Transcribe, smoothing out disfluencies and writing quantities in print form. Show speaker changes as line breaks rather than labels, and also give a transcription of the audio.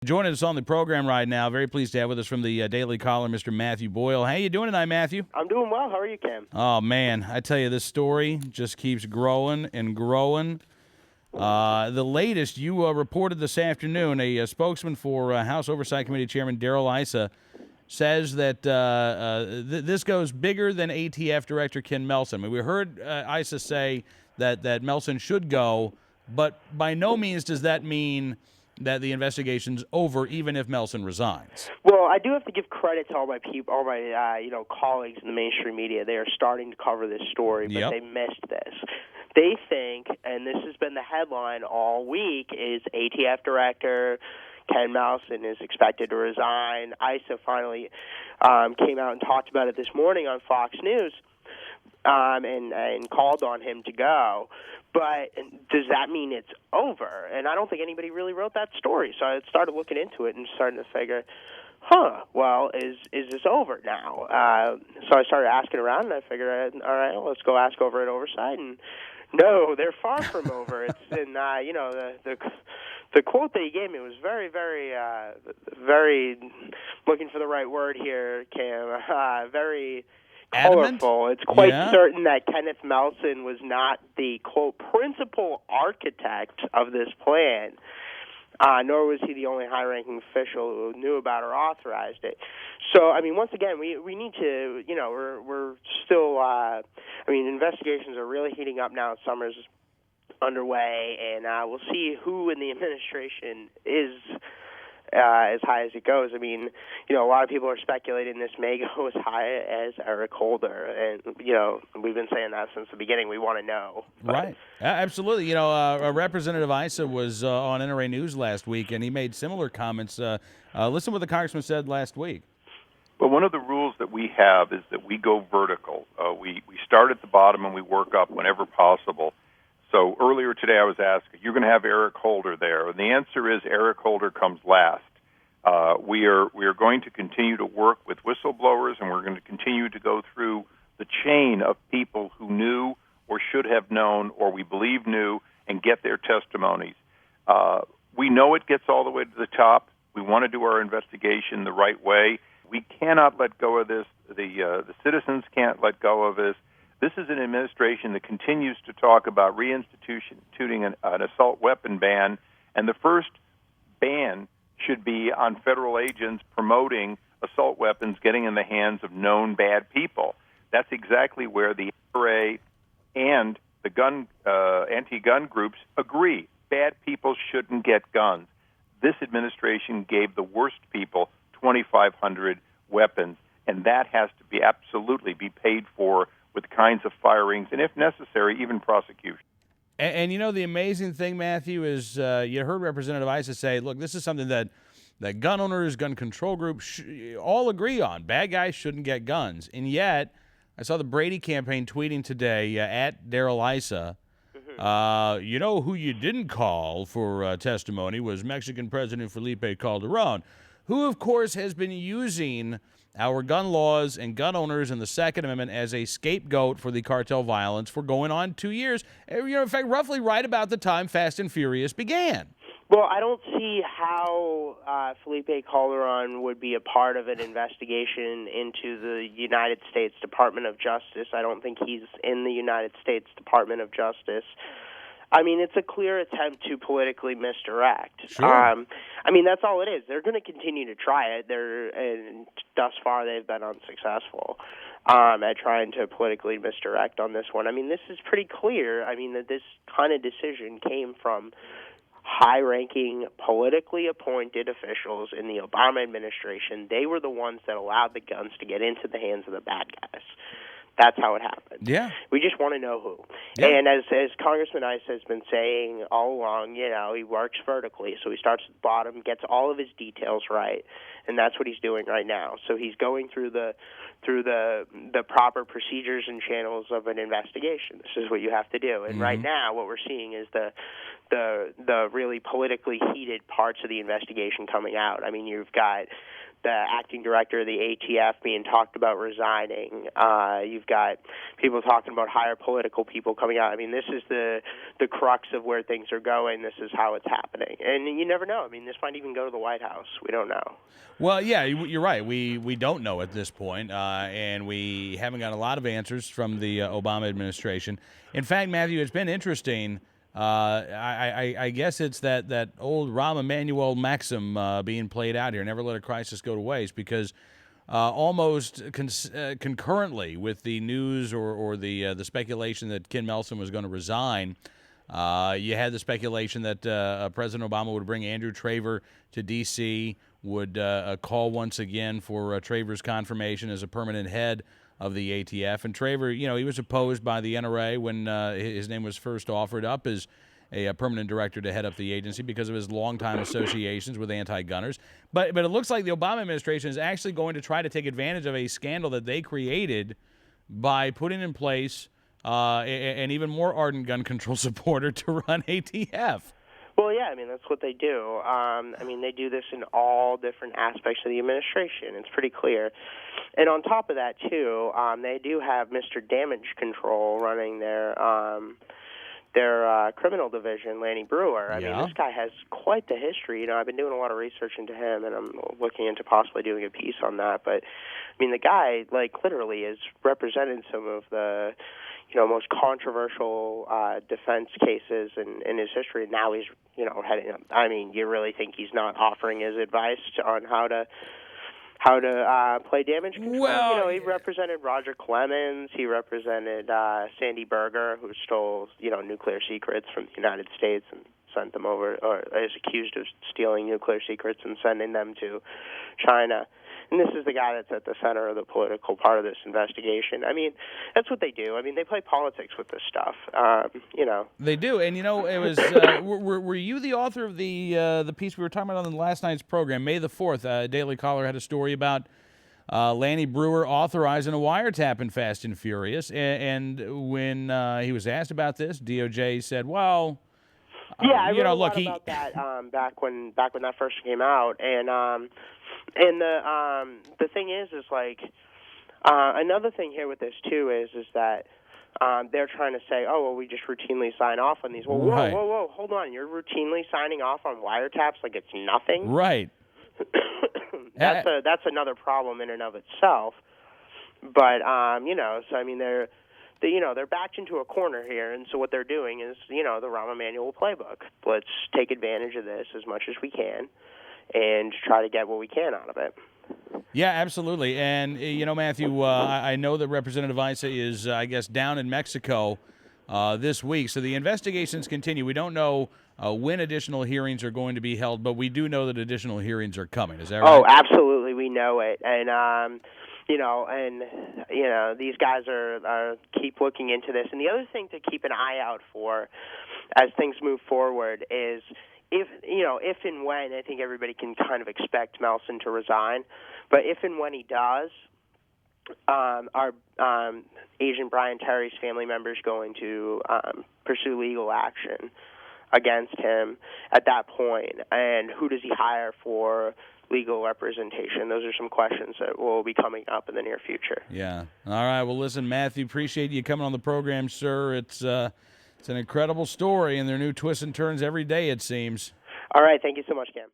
Joining us on the program right now, very pleased to have with us from the Daily Caller, Mr. Matthew Boyle. How you doing tonight, Matthew?
I'm doing well. How are you, Cam?
Oh, man, I tell you, this story just keeps growing and growing. The latest, you reported this afternoon, a spokesman for House Oversight Committee Chairman Darrell Issa says that this goes bigger than ATF Director Ken Melson. I mean, we heard Issa say that Melson should go, but by no means does that mean that the investigation's over, even if Melson resigns.
Well, I do have to give credit to all my colleagues in the mainstream media. They are starting to cover this story, but they missed this. They think, and this has been the headline all week, is ATF Director Ken Melson is expected to resign. Issa finally came out and talked about it this morning on Fox News and called on him to go. But does that mean it's over? And I don't think anybody really wrote that story. So I started looking into it and starting to figure, well, is this over now? So I started asking around, and I figured, all right, well, let's go ask over at Oversight. And no, they're far from over. It's in, the quote that he gave me was very, very, very, looking for the right word here, Cam, very
adamant?
colorful. It's quite certain that Kenneth Melson was not the, quote, principal architect of this plan, nor was he the only high-ranking official who knew about or authorized it. So, I mean, once again, we need to, we're still, investigations are really heating up now. Summer's underway, and we'll see who in the administration is as high as it goes. I mean, a lot of people are speculating this may go as high as Eric Holder, and, we've been saying that since the beginning. We want to know.
Right. Absolutely. Representative Issa was on NRA News last week, and he made similar comments. Listen to what the congressman said last week.
Well, one of the rules that we have is that we go vertical. We start at the bottom and we work up whenever possible. So earlier today I was asked, you're going to have Eric Holder there. And the answer is Eric Holder comes last. We are going to continue to work with whistleblowers, and we're going to continue to go through the chain of people who knew or should have known or we believe knew and get their testimonies. We know it gets all the way to the top. We want to do our investigation the right way. We cannot let go of this. The citizens can't let go of this. This is an administration that continues to talk about reinstituting an assault weapon ban, and the first ban should be on federal agents promoting assault weapons getting in the hands of known bad people. That's exactly where the NRA and the anti-gun groups agree. Bad people shouldn't get guns. This administration gave the worst people 2,500 weapons, and that has to be absolutely be paid for with kinds of firings, and if necessary, even prosecution.
And the amazing thing, Matthew, is you heard Representative Issa say, look, this is something that gun owners, gun control groups all agree on. Bad guys shouldn't get guns. And yet, I saw the Brady campaign tweeting today at Darrell Issa, who you didn't call for testimony was Mexican President Felipe Calderon, who, of course, has been using our gun laws and gun owners and the Second Amendment as a scapegoat for the cartel violence for going on 2 years. In fact, roughly right about the time Fast and Furious began.
Well, I don't see how Felipe Calderon would be a part of an investigation into the United States Department of Justice. I don't think he's in the United States Department of Justice. I mean, it's a clear attempt to politically misdirect.
Sure.
That's all it is. They're going to continue to try it. And thus far, they've been unsuccessful at trying to politically misdirect on this one. I mean, this is pretty clear. That this kind of decision came from high-ranking, politically appointed officials in the Obama administration. They were the ones that allowed the guns to get into the hands of the bad guys. That's how it happened.
Yeah.
We just want to know who.
Yeah.
And as Congressman Issa has been saying all along, he works vertically. So he starts at the bottom, gets all of his details right, and that's what he's doing right now. So he's going through the proper procedures and channels of an investigation. This is what you have to do. And right now what we're seeing is the the really politically heated parts of the investigation coming out. I mean, you've got the acting director of the ATF being talked about resigning. You've got people talking about higher political people coming out. I mean, this is the crux of where things are going. This is how it's happening. And you never know. I mean, this might even go to the White House. We don't know.
Well, yeah, you're right. We don't know at this point, and we haven't got a lot of answers from the Obama administration. In fact, Matthew, it's been interesting. I guess it's that old Rahm Emanuel maxim being played out here. Never let a crisis go to waste, because almost concurrently with the news or the speculation that Ken Melson was going to resign, you had the speculation that President Obama would bring Andrew Traver to D.C., would call once again for Traver's confirmation as a permanent head of the ATF. And Traver, he was opposed by the NRA when his name was first offered up as a permanent director to head up the agency because of his longtime associations with anti-gunners. But it looks like the Obama administration is actually going to try to take advantage of a scandal that they created by putting in place an even more ardent gun control supporter to run ATF.
Well, yeah, I mean, that's what they do. I mean, they do this in all different aspects of the administration. It's pretty clear. And on top of that, too, they do have Mr. Damage Control running their criminal division, Lanny Brewer. I mean, this guy has quite the history. I've been doing a lot of research into him, and I'm looking into possibly doing a piece on that. But, I mean, the guy, literally has represented some of the most controversial defense cases in his history. Now he's, heading up. I mean, you really think he's not offering his advice on how to play damage control?
Well,
he represented Roger Clemens. He represented Sandy Berger, who stole, nuclear secrets from the United States and sent them over, or is accused of stealing nuclear secrets and sending them to China. And this is the guy that's at the center of the political part of this investigation. I mean, that's what they do. I mean, they play politics with this stuff.
They do, and it was. Were you the author of the piece we were talking about on the last night's program, May the 4th? Daily Caller had a story about Lanny Brewer authorizing a wiretap in Fast and Furious, and when he was asked about this, DOJ said, "Well."
Yeah, I wrote a lot about that back when that first came out, and the thing is another thing here with this too is that they're trying to say, oh well, we just routinely sign off on these. Well, whoa, hold on, you're routinely signing off on wiretaps like it's nothing,
right?
That's another problem in and of itself. But so I mean they're backed into a corner here, and so what they're doing is, the Rahm Emanuel playbook. Let's take advantage of this as much as we can and try to get what we can out of it.
Yeah, absolutely. And, Matthew, I know that Representative Issa is, I guess, down in Mexico this week, so the investigations continue. We don't know when additional hearings are going to be held, but we do know that additional hearings are coming. Is that right?
Oh, absolutely. We know it. And, these guys are keep looking into this. And the other thing to keep an eye out for as things move forward is if and when, I think everybody can kind of expect Melson to resign, but if and when he does, our Agent Brian Terry's family members going to pursue legal action against him at that point, and who does he hire for legal representation? Those are some questions that will be coming up in the near future.
Yeah. All right. Well, listen, Matthew, appreciate you coming on the program, sir. It's an incredible story, and there are new twists and turns every day, it seems.
All right. Thank you so much, Cam.